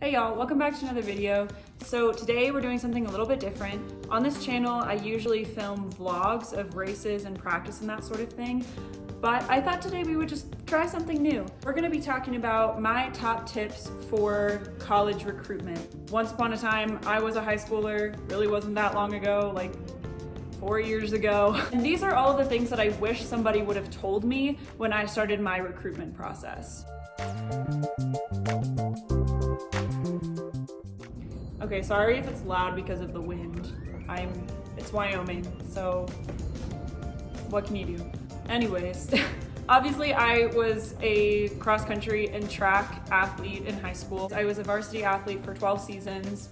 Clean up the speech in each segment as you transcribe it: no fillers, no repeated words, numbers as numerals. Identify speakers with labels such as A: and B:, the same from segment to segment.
A: Hey y'all, welcome back to another video. So today we're doing something a little bit different. On this channel, I usually film vlogs of races and practice and that sort of thing, but I thought today we would just try something new. We're gonna be talking about my top tips for college recruitment. Once upon a time, I was a high schooler, really wasn't that long ago, like 4 years ago. And these are all of the things that I wish somebody would have told me when I started my recruitment process. Okay, sorry if it's loud because of the wind. It's Wyoming, so what can you do? Anyways, obviously I was a cross country and track athlete in high school. I was a varsity athlete for 12 seasons.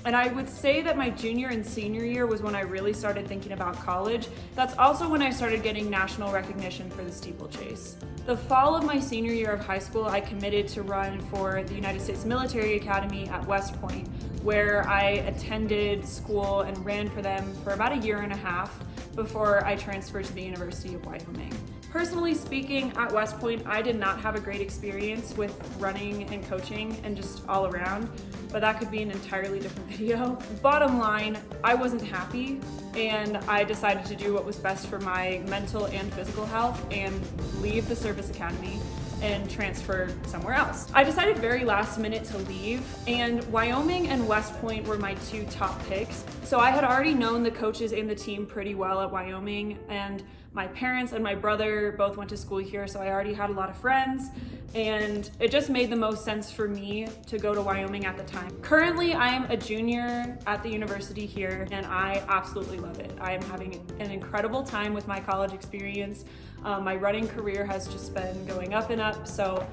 A: And I would say that my junior and senior year was when I really started thinking about college. That's also when I started getting national recognition for the steeplechase. The fall of my senior year of high school, I committed to run for the United States Military Academy at West Point, where I attended school and ran for them for about a year and a half before I transferred to the University of Wyoming. Personally speaking, at West Point, I did not have a great experience with running and coaching and just all around, but that could be an entirely different video. Bottom line, I wasn't happy, and I decided to do what was best for my mental and physical health and leave the service academy and transfer somewhere else. I decided very last minute to leave, and Wyoming and West Point were my two top picks. So I had already known the coaches and the team pretty well at Wyoming, and my parents and my brother both went to school here, so I already had a lot of friends, and it just made the most sense for me to go to Wyoming at the time. Currently, I am a junior at the university here, and I absolutely love it. I am having an incredible time with my college experience. My running career has just been going up and up, so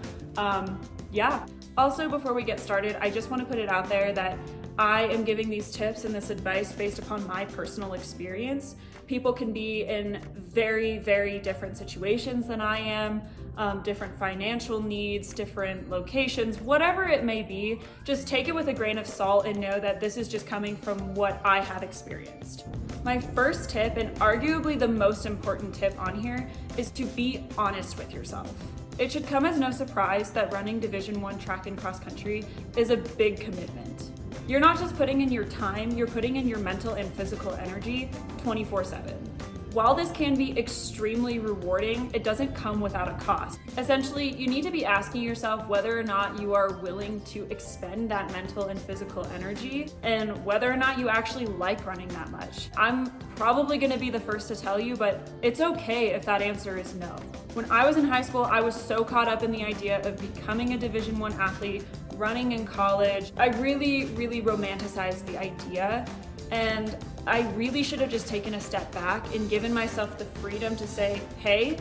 A: yeah. Also, before we get started, I just want to put it out there that I am giving these tips and this advice based upon my personal experience. People can be in very, very different situations than I am, different financial needs, different locations, whatever it may be. Just take it with a grain of salt and know that this is just coming from what I have experienced. My first tip, and arguably the most important tip on here, is to be honest with yourself. It should come as no surprise that running Division I track and cross country is a big commitment. You're not just putting in your time, you're putting in your mental and physical energy 24/7. While this can be extremely rewarding, it doesn't come without a cost. Essentially, you need to be asking yourself whether or not you are willing to expend that mental and physical energy and whether or not you actually like running that much. I'm probably gonna be the first to tell you, but it's okay if that answer is no. When I was in high school, I was so caught up in the idea of becoming a Division I athlete, running in college. I really, really romanticized the idea, and I really should have just taken a step back and given myself the freedom to say, hey,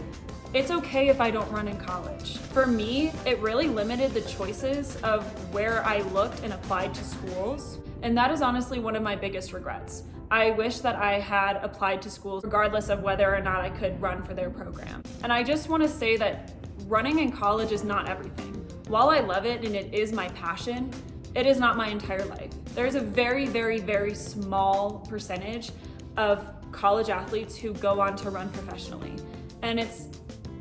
A: it's okay if I don't run in college. For me, it really limited the choices of where I looked and applied to schools, and that is honestly one of my biggest regrets. I wish that I had applied to schools regardless of whether or not I could run for their program. And I just want to say that running in college is not everything. While I love it and it is my passion, it is not my entire life. There's a very, very, very small percentage of college athletes who go on to run professionally. And it's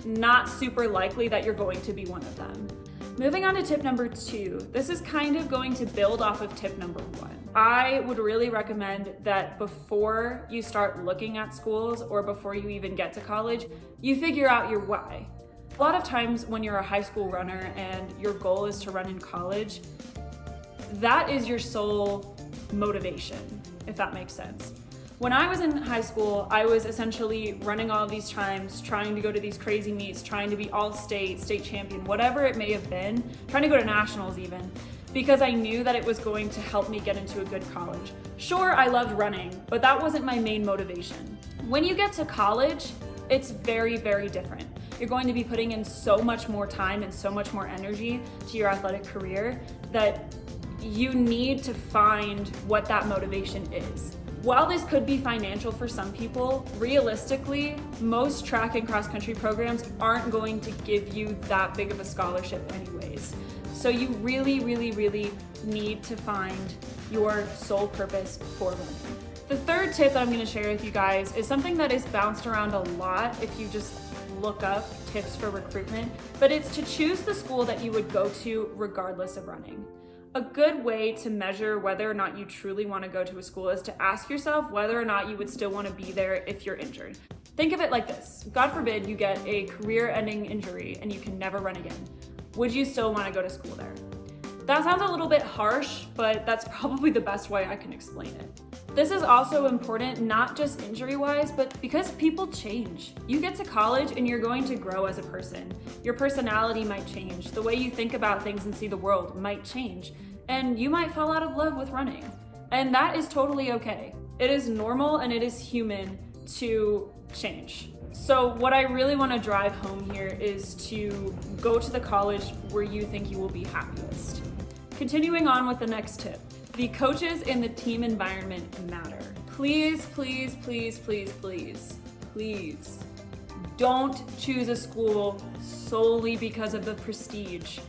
A: not super likely that you're going to be one of them. Moving on to tip number 2, this is kind of going to build off of tip number 1. I would really recommend that before you start looking at schools or before you even get to college, you figure out your why. A lot of times when you're a high school runner and your goal is to run in college, that is your sole motivation, if that makes sense. When I was in high school, I was essentially running all these times, trying to go to these crazy meets, trying to be all-state, state champion, whatever it may have been, trying to go to nationals even, because I knew that it was going to help me get into a good college. Sure, I loved running, but that wasn't my main motivation. When you get to college, it's very, very different. You're going to be putting in so much more time and so much more energy to your athletic career that you need to find what that motivation is. While this could be financial for some people, realistically, most track and cross country programs aren't going to give you that big of a scholarship anyways. So you really, really, really need to find your sole purpose for running. The third tip that I'm going to share with you guys is something that is bounced around a lot if you just look up tips for recruitment, but it's to choose the school that you would go to regardless of running. A good way to measure whether or not you truly want to go to a school is to ask yourself whether or not you would still want to be there if you're injured. Think of it like this. God forbid you get a career-ending injury and you can never run again. Would you still want to go to school there? That sounds a little bit harsh, but that's probably the best way I can explain it. This is also important, not just injury-wise, but because people change. You get to college and you're going to grow as a person. Your personality might change. The way you think about things and see the world might change. And you might fall out of love with running. And that is totally okay. It is normal and it is human to change. So what I really want to drive home here is to go to the college where you think you will be happiest. Continuing on with the next tip. The coaches and the team environment matter. Please, please, please, please, please, please don't choose a school solely because of the prestige.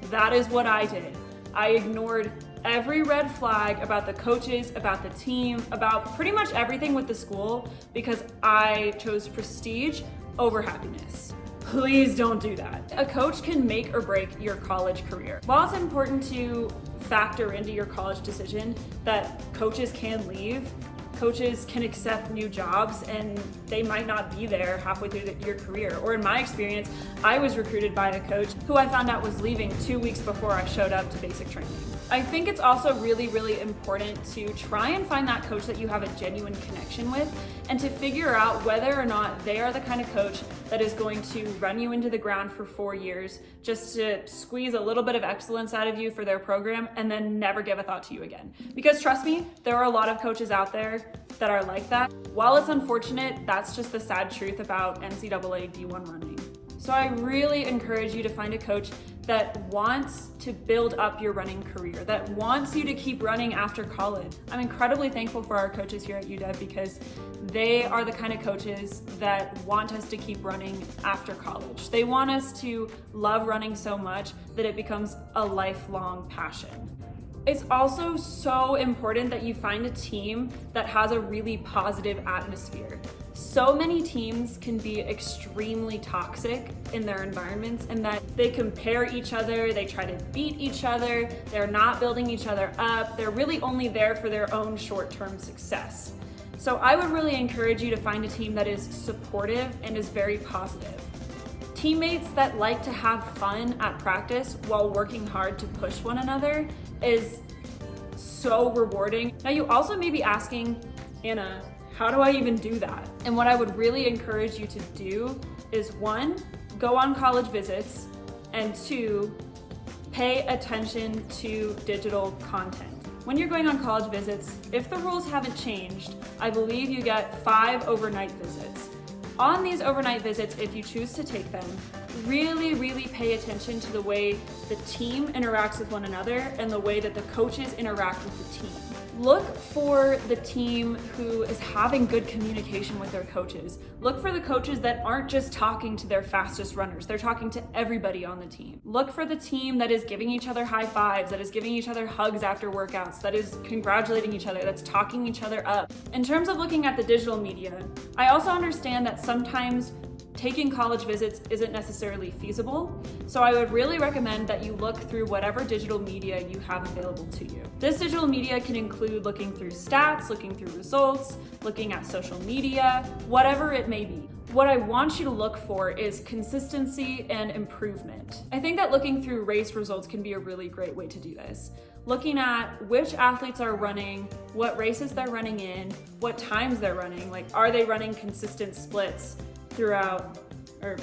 A: That is what I did. I ignored every red flag about the coaches, about the team, about pretty much everything with the school because I chose prestige over happiness. Please don't do that. A coach can make or break your college career. While it's important to factor into your college decision that coaches can leave, coaches can accept new jobs and they might not be there halfway through your career. Or in my experience, I was recruited by a coach who I found out was leaving 2 weeks before I showed up to basic training. I think it's also really, really important to try and find that coach that you have a genuine connection with and to figure out whether or not they are the kind of coach that is going to run you into the ground for 4 years just to squeeze a little bit of excellence out of you for their program and then never give a thought to you again. Because trust me, there are a lot of coaches out there that are like that. While it's unfortunate, that's just the sad truth about NCAA D1 running. So I really encourage you to find a coach that wants to build up your running career, that wants you to keep running after college. I'm incredibly thankful for our coaches here at UW because they are the kind of coaches that want us to keep running after college. They want us to love running so much that it becomes a lifelong passion. It's also so important that you find a team that has a really positive atmosphere. So many teams can be extremely toxic in their environments and that they compare each other, they try to beat each other, they're not building each other up, they're really only there for their own short-term success. So I would really encourage you to find a team that is supportive and is very positive. Teammates that like to have fun at practice while working hard to push one another is so rewarding. Now you also may be asking, Anna, how do I even do that? And what I would really encourage you to do is 1, go on college visits, and 2, pay attention to digital content. When you're going on college visits, if the rules haven't changed, I believe you get 5 overnight visits. On these overnight visits, if you choose to take them, really, really pay attention to the way the team interacts with one another and the way that the coaches interact with the team. Look for the team who is having good communication with their coaches. Look for the coaches that aren't just talking to their fastest runners, they're talking to everybody on the team. Look for the team that is giving each other high fives, that is giving each other hugs after workouts, that is congratulating each other, that's talking each other up. In terms of looking at the digital media, I also understand that sometimes taking college visits isn't necessarily feasible, so I would really recommend that you look through whatever digital media you have available to you. This digital media can include looking through stats, looking through results, looking at social media, whatever it may be. What I want you to look for is consistency and improvement. I think that looking through race results can be a really great way to do this. Looking at which athletes are running, what races they're running in, what times they're running, like are they running consistent splits throughout, or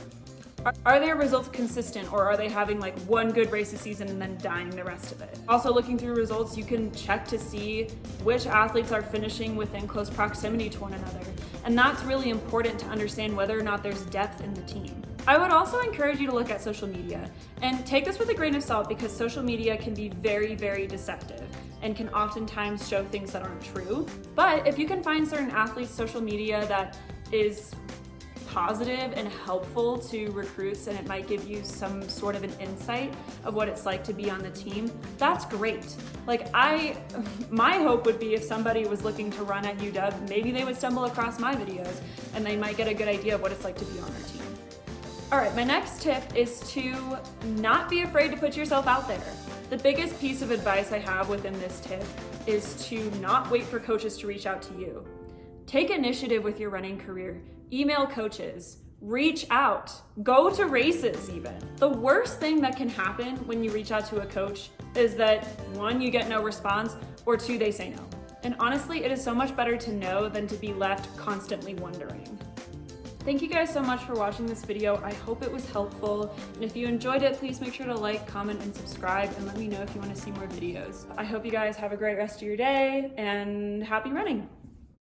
A: are their results consistent, or are they having like one good race a season and then dying the rest of it? Also looking through results, you can check to see which athletes are finishing within close proximity to one another. And that's really important to understand whether or not there's depth in the team. I would also encourage you to look at social media and take this with a grain of salt because social media can be very, very deceptive and can oftentimes show things that aren't true. But if you can find certain athletes' social media that is positive and helpful to recruits and it might give you some sort of an insight of what it's like to be on the team, that's great. Like my hope would be if somebody was looking to run at UW, maybe they would stumble across my videos and they might get a good idea of what it's like to be on our team. All right, my next tip is to not be afraid to put yourself out there. The biggest piece of advice I have within this tip is to not wait for coaches to reach out to you. Take initiative with your running career. Email coaches, reach out, go to races even. The worst thing that can happen when you reach out to a coach is that 1, you get no response, or 2, they say no. And honestly, it is so much better to know than to be left constantly wondering. Thank you guys so much for watching this video. I hope it was helpful. And if you enjoyed it, please make sure to like, comment, and subscribe, and let me know if you want to see more videos. I hope you guys have a great rest of your day and happy running.